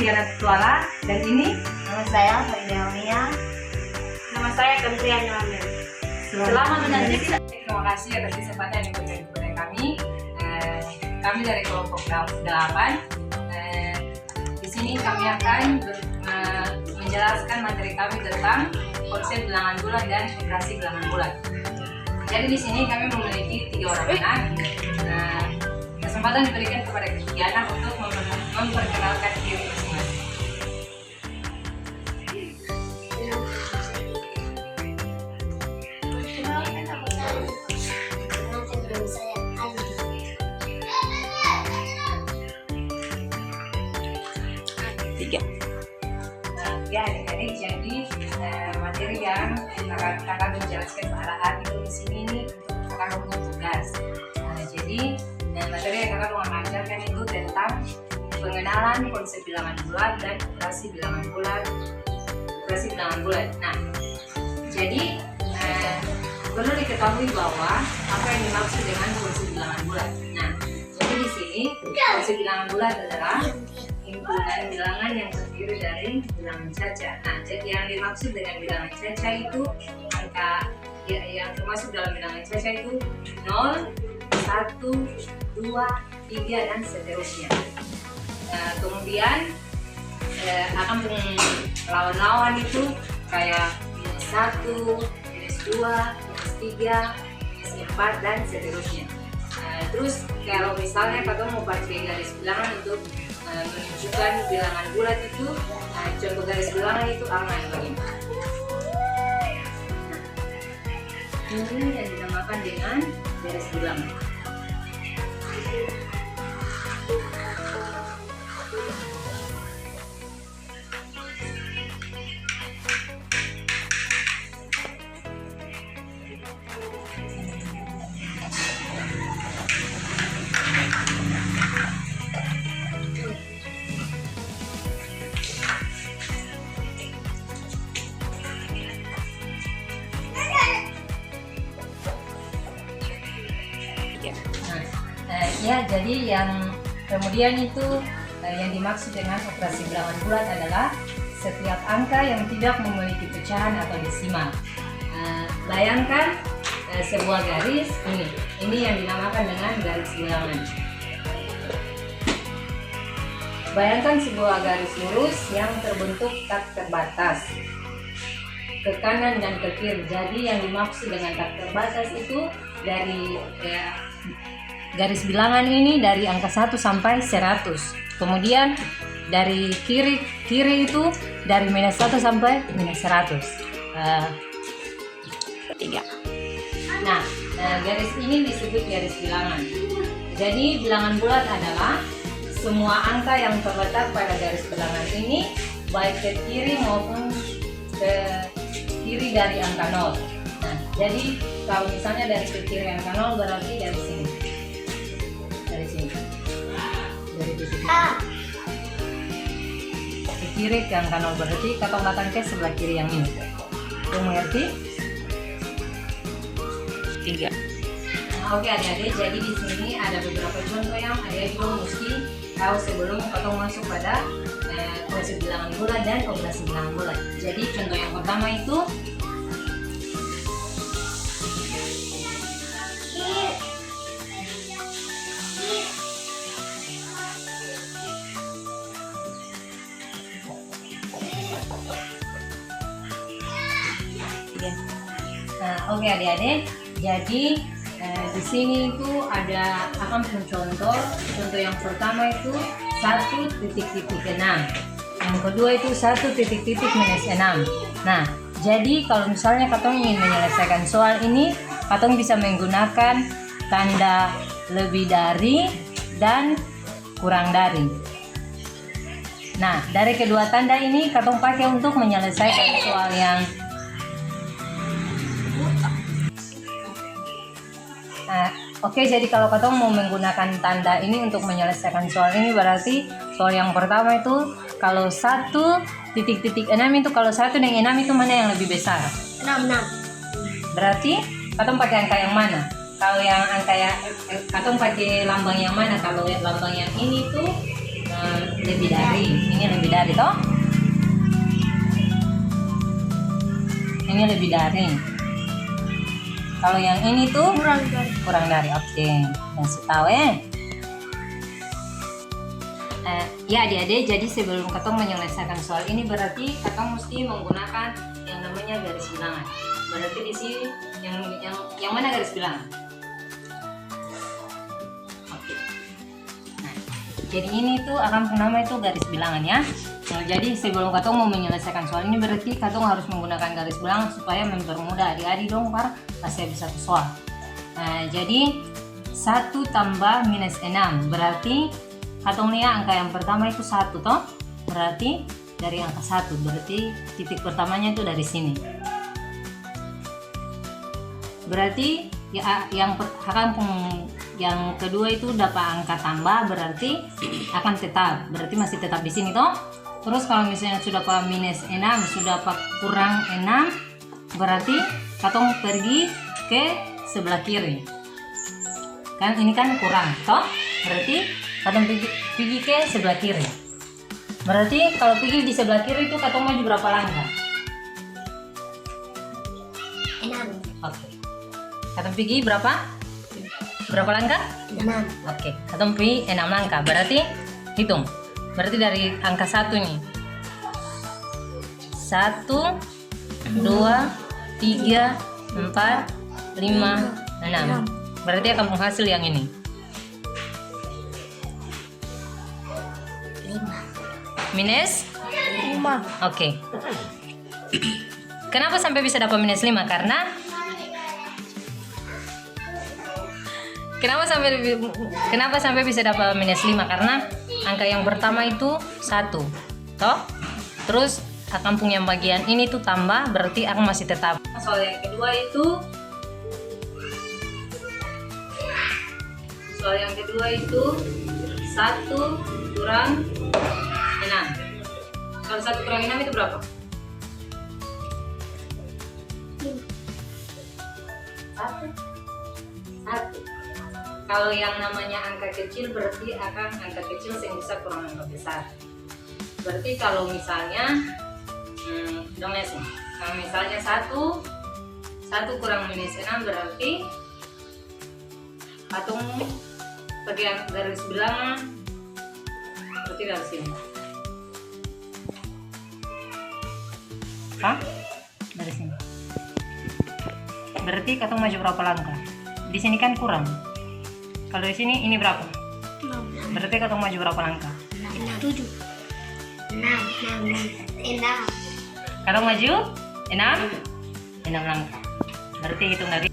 Tiara Tuala. Dan ini Nama saya Farida Aulia. Nama saya Kementerian Lamen. selamat menyaksikan. Terima kasih atas kesempatan yang diberikan kepada kami. Kami dari kelompok 8. Di sini kami akan menjelaskan materi kami tentang konsep bilangan bulat dan operasi bilangan bulat. Jadi di sini kami memiliki 3 orang anak. Kesempatan diberikan kepada ketiga anak untuk memperkenalkan diri masing-masing. Ya adik-adik, jadi materi yang kakak menjelaskan arahan itu di sini ini untuk kakak untuk tugas. Jadi materi yang kakak mau mengajarkan itu tentang pengenalan konsep bilangan bulat dan operasi bilangan bulat. Nah, jadi perlu diketahui bahwa apa yang dimaksud dengan konsep bilangan bulat. Nah, jadi di sini konsep bilangan bulat adalah himpunan bilangan yang terdiri dari bilangan caca. Nah, jadi yang dimaksud dengan bilangan caca itu angka yang termasuk dalam bilangan caca itu 0, 1, 2, 3 dan seterusnya. Kemudian akan lawan-lawan itu kayak minus 1, minus 2, minus 3, minus 4 dan seterusnya. Terus kalau misalnya kita mau pakai garis bilangan untuk menunjukkan bilangan bulat itu, contoh garis bilangan itu aman bagaimana? Ini yang dinamakan dengan garis bilangan. Ya, jadi yang kemudian itu yang dimaksud dengan operasi bilangan bulat adalah setiap angka yang tidak memiliki pecahan atau desimal. Bayangkan sebuah garis ini yang dinamakan dengan garis bilangan. Bayangkan sebuah garis lurus yang terbentuk tak terbatas ke kanan dan ke kiri. Jadi yang dimaksud dengan tak terbatas itu dari garis bilangan ini dari angka 1 sampai 100. Kemudian dari kiri itu dari minus 1 sampai minus 100. Nah, garis ini disebut garis bilangan. Jadi bilangan bulat adalah semua angka yang terletak pada garis bilangan ini baik ke kiri maupun ke kiri dari angka 0. Nah, jadi kalau misalnya dari ke kiri angka 0 berarti dari sini. Dari sini. Dari titik ke kiri ke angka 0 berarti katong ke sebelah kiri yang ini. Kamu mengerti? 3. Oke adik-adik, jadi di sini ada beberapa contoh yang adik juga mesti tahu sebelum katong masuk pada konsep bilangan bulat dan operasi bilangan bulat. Jadi contoh yang pertama itu oke adik-adik, jadi di sini itu ada akan contoh yang pertama itu 1.6, yang kedua itu 1.6. Nah, jadi kalau misalnya katong ingin menyelesaikan soal ini, katong bisa menggunakan tanda lebih dari dan kurang dari. Nah, dari kedua tanda ini katong pakai untuk menyelesaikan soal yang Oke, jadi kalau katong mau menggunakan tanda ini untuk menyelesaikan soal ini, berarti soal yang pertama itu kalau 1.6 itu, kalau 1 dan 6 itu mana yang lebih besar? 6. Berarti katong pakai angka yang mana? Kalau yang angka yang katong pakai lambang yang mana? Kalau lambang yang ini tuh lebih dari, ini lebih dari. dari toh. Ini lebih dari. Kalau yang ini tuh kurang dari. Oke, kasih tahu ya adik-adik, jadi sebelum katong menyelesaikan soal ini berarti katong mesti menggunakan yang namanya garis bilangan. Berarti di sini yang mana garis bilangan? Oke. Nah, jadi ini tuh akan nama itu garis bilangan ya. Nah, jadi sebelum katong mau menyelesaikan soal ini berarti katong harus menggunakan garis bilangan supaya mempermudah adik-adik dong para hasil satu soal. Nah, jadi 1 tambah minus 6 berarti katong lihat angka yang pertama itu 1 toh, berarti dari angka 1 berarti titik pertamanya itu dari sini. Berarti ya, yang kedua itu dapat angka tambah berarti akan tetap, berarti masih tetap di sini toh. Terus kalau misalnya sudah dapat minus 6, sudah dapat kurang 6, berarti katong pergi ke sebelah kiri. Kan ini kan kurang toh, berarti katong pergi ke sebelah kiri. Berarti kalau pergi di sebelah kiri itu katong maju berapa langkah? 6. Oke. Katong pergi berapa? Berapa langkah? 6. Oke. Katong pergi 6 langkah. Berarti hitung. Berarti dari angka 1 nih. 1, 2, 3, 4, 5, 6. Berarti akan menghasil yang ini. 5. Minus 5. Oke. Kenapa sampai bisa dapat minus 5? Karena Kenapa sampai bisa dapat minus 5? Karena angka yang pertama itu 1. Toh? Terus kampung yang bagian ini tuh tambah, berarti akan masih tetap. Soal yang kedua itu satu kurang 6. Kalau 1 kurang 6 itu berapa? 1. Kalau yang namanya angka kecil berarti akan angka kecil yang besar kurang angka besar. Berarti kalau misalnya kalau misalnya 1 kurang minus 6 berarti patung bagian garis bilangan berarti dari sini. Dari sini. Berarti katong maju berapa langkah? Di sini kan kurang. Kalau di sini ini berapa? 6. Berarti katong maju berapa langkah? 7. 6. Katong maju 6 langkah. Berarti hitung dari.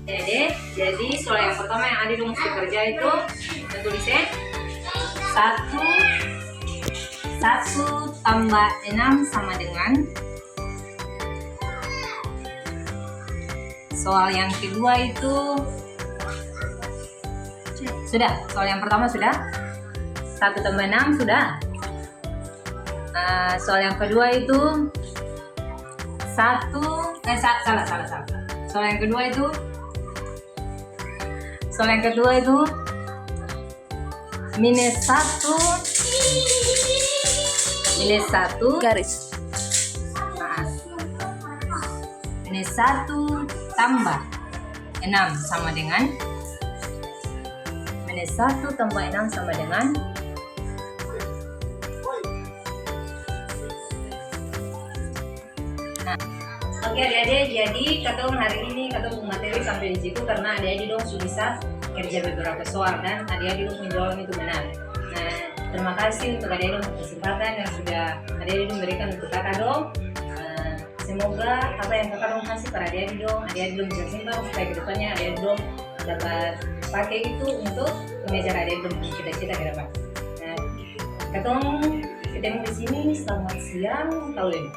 Jadi soal yang pertama yang Adi mesti kerja itu tulisnya 1 tambah 6 sama dengan. Soal yang kedua itu sudah. Soal yang pertama sudah. 1 tambah 6 sudah. Soal yang kedua itu salah. Soal yang kedua itu minus 1 Garis. minus 1 tambah 6 sama dengan minus 1 tambah 6 sama dengan Oke adik-adik, jadi katong hari ini katong materi sampai di situ karena adik-adik dong sudah bisa kerja beberapa soal dan adik-adik dong menjawab itu benar. Nah, terima kasih untuk adik-adik dong kesempatan yang sudah adik-adik dong berikan untuk kakak dong. Semoga apa yang kakak dong kasih para adik-adik dong bisa simpan supaya kedepannya adik-adik dong dapat pakai itu untuk mengejar adik-adik dong cita-cita ke depan. Nah, katong ketemu di sini. Selamat siang, Pauline.